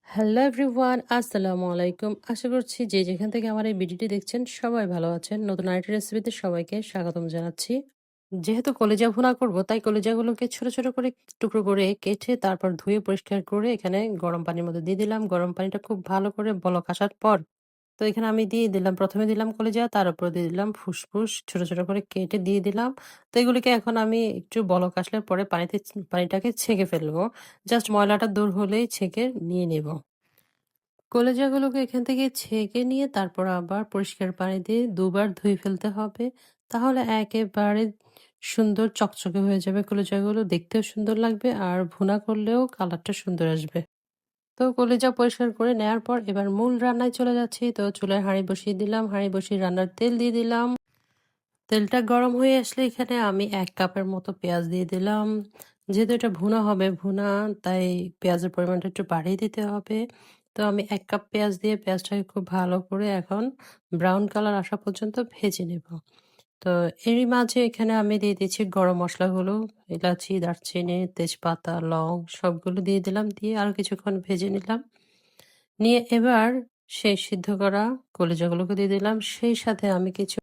Hello everyone, আসসালামু আলাইকুম। আশা করছি যে যেখান থেকে আমার এই ভিডিওটি দেখছেন সবাই ভালো আছেন। নতুন আরেকটি রেসিপিতে সবাইকে স্বাগতম জানাচ্ছি। যেহেতু কলিজা ভুনা করব, তাই কলিজাগুলোকে ছোট ছোট করে টুকরো করে কেটে তারপর ধুয়ে পরিষ্কার করে এখানে গরম পানির মধ্যে দিয়ে দিলাম। গরম পানিটা খুব ভালো করে বলক আসার পর তো এখানে আমি দিয়ে দিলাম, প্রথমে দিলাম কলিজা, তার উপর দিয়ে দিলাম ফুসফুস ছোট ছোট করে কেটে দিয়ে দিলাম। তো এগুলিকে এখন আমি একটু বলক আসলে পরে পানিটাকে ছেঁকে ফেলবো। জাস্ট ময়লাটা দূর হলেই ছেঁকে নিয়ে নেব। কলিজাগুলোকে এখান থেকে ছেঁকে নিয়ে তারপর আবার পরিষ্কার পানি দিয়ে দুবার ধুয়ে ফেলতে হবে। তাহলে একেবারে সুন্দর চকচকে হয়ে যাবে, কলিজাগুলো দেখতেও সুন্দর লাগবে আর ভুনা করলেও কালারটা সুন্দর আসবে। তো কলিজা পরিষ্কার করে নেওয়ার পর এবার মূল রান্নায় চলে যাচ্ছি। তো চুলায় হাঁড়ি বসিয়ে দিলাম, হাঁড়ি বসিয়ে রান্নার তেল দিয়ে দিলাম। তেলটা গরম হয়ে আসলে এখানে আমি ১ কাপের মতো পেঁয়াজ দিয়ে দিলাম। যেহেতু এটা ভুনা হবে, তাই পেঁয়াজের পরিমাণটা একটু বাড়িয়ে দিতে হবে। তো আমি ১ কাপ পেঁয়াজ দিয়ে পেঁয়াজটাকে খুব ভালো করে এখন ব্রাউন কালার আসা পর্যন্ত ভেজে নেব। তো এরই মাঝে এখানে আমি দিয়ে দিচ্ছি গরম মসলাগুলো, এলাচি, দারচিনি, তেজপাতা, লং সবগুলো দিয়ে দিলাম। দিয়ে আরো কিছুক্ষণ ভেজে নিলাম। নিয়ে এবার সেই সিদ্ধ করা কলিজাগুলোকে দিয়ে দিলাম। সেই সাথে আমি কিছু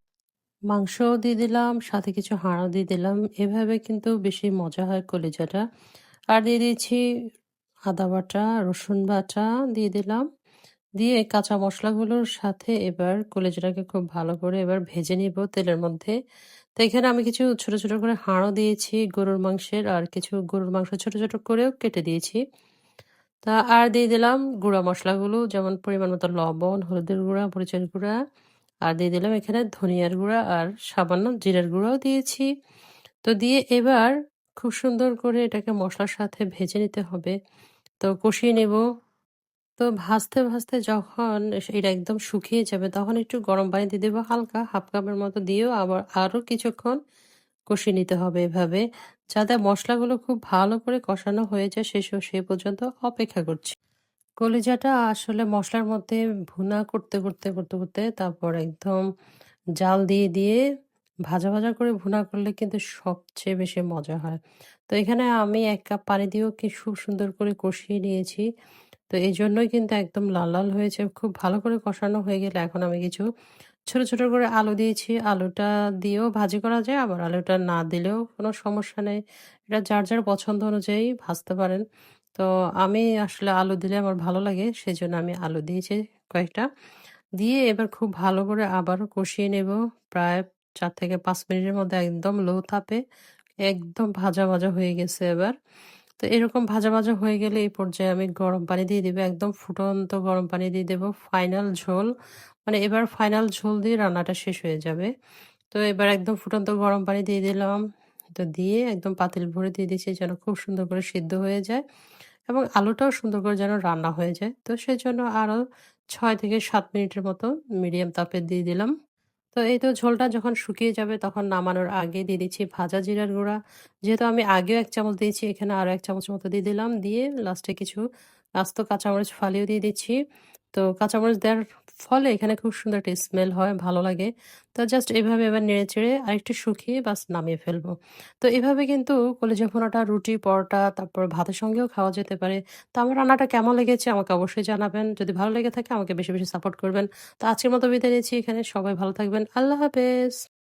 মাংসও দিয়ে দিলাম, সাথে কিছু হাড়ও দিয়ে দিলাম। এভাবে কিন্তু বেশি মজা হয় কলিজাটা। আর দিয়ে দিয়েছি আদা বাটা, রসুন বাটা দিয়ে দিলাম। দিয়ে কাঁচা মসলাগুলোর সাথে এবার কলিজাটাকে খুব ভালো করে এবার ভেজে নিব তেলের মধ্যে। তো এখানে আমি কিছু ছোট ছোট করে হাড়ও দিয়েছি গরুর মাংসের, আর কিছু গরুর মাংস ছোট ছোট করেও কেটে দিয়েছি। তা আর দিয়ে দিলাম গুঁড়া মসলাগুলো, যেমন পরিমাণ মতো লবণ, হলুদের গুঁড়া, মরিচের গুঁড়া, আর দিয়ে দিলাম এখানে ধনিয়ার গুঁড়া আর সামান্য জিরার গুঁড়াও দিয়েছি। তো দিয়ে এবার খুব সুন্দর করে এটাকে মশলার সাথে ভেজে নিতে হবে। তো কষিয়ে নেব। তো ভাজতে ভাজতে যখন এটা একদম শুকিয়ে যাবে তখন একটু গরম পানি দিয়ে দেবো হালকা, হাফ কাপের মতো দিয়েও আবার আরো কিছুক্ষণ কষিয়ে নিতে হবে এভাবে, যাতে মশলাগুলো খুব ভালো করে কষানো হয়ে যায়। সে পর্যন্ত অপেক্ষা করছি। কলিজাটা আসলে মসলার মধ্যে ভুনা করতে তারপর একদম জাল দিয়ে ভাজা ভাজা করে ভুনা করলে কিন্তু সবচেয়ে বেশি মজা হয়। তো এখানে আমি ১ কাপ পানি দিয়েও কি খুব সুন্দর করে কষিয়ে নিয়েছি। তো এজন্যই কিন্তু একদম লাল লাল হয়েছে। খুব ভালো করে কষানো হয়ে গেলে এখন আমি কিছু ছোট ছোট করে আলু দিয়েছি। আলুটা দিয়েও ভাজি করা যায়, আবার আলুটা না দিলেও কোনো সমস্যা নেই। এটা যার যার পছন্দ অনুযায়ী ভাজতে পারেন। তো আমি আসলে আলু দিলে আমার ভালো লাগে, সেজন্য আমি আলু দিয়েছি কয়েকটা। দিয়ে এবার খুব ভালো করে আবারও কষিয়ে নেব। প্রায় ৪ থেকে ৫ মিনিটের মধ্যে একদম লো তাপে একদম ভাজা ভাজা হয়ে গেছে এবার। তো এরকম ভাজা ভাজা হয়ে গেলে এই পর্যায়ে আমি গরম পানি দিয়ে দিব। একদম ফুটন্ত গরম পানি দিয়ে দেব। ফাইনাল ঝোল, মানে এবার ফাইনাল ঝোল দিয়ে রান্নাটা শেষ হয়ে যাবে। তো এবার একদম ফুটন্ত গরম পানি দিয়ে দিলাম। তো দিয়ে একদম পাতিল ভরে দিয়ে দিয়েছি যেন খুব সুন্দর করে সিদ্ধ হয়ে যায় এবং আলুটাও সুন্দর করে যেন রান্না হয়ে যায়। তো সেজন্য আরো ৬ থেকে ৭ মিনিটের মতো মিডিয়াম তাপে দিয়ে দিলাম। তো এই তো ঝোলটা যখন শুকিয়ে যাবে তখন নামানোর আগে দিয়ে দিচ্ছি ভাজা জিরার গুঁড়া। যেহেতু আমি আগেও ১ চামচ দিয়েছি, এখানে আরো ১ চামচ মতো দিয়ে দিলাম। দিয়ে লাস্টে কিছু আস্ত কাঁচামরিচ ফালিয়ে দিয়ে দিচ্ছি। তো কাঁচামরিচ দেওয়ার ফলে এখানে খুব সুন্দর একটা স্মেল হয়, ভালো লাগে। তো জাস্ট এভাবে এবার নেড়েচেড়ে আরেকটু শুকিয়ে বাস নামিয়ে ফেলবো। তো এভাবে কিন্তু কলিজা ভুনাটা রুটি, পরোটা, তারপর ভাতের সঙ্গেও খাওয়া যেতে পারে। তো আমার রান্নাটা কেমন লেগেছে আমাকে অবশ্যই জানাবেন। যদি ভালো লেগে থাকে আমাকে বেশি বেশি সাপোর্ট করবেন। তো আজকের মতো বিদায় নিচ্ছি এখানে। সবাই ভালো থাকবেন। আল্লাহ হাফেজ।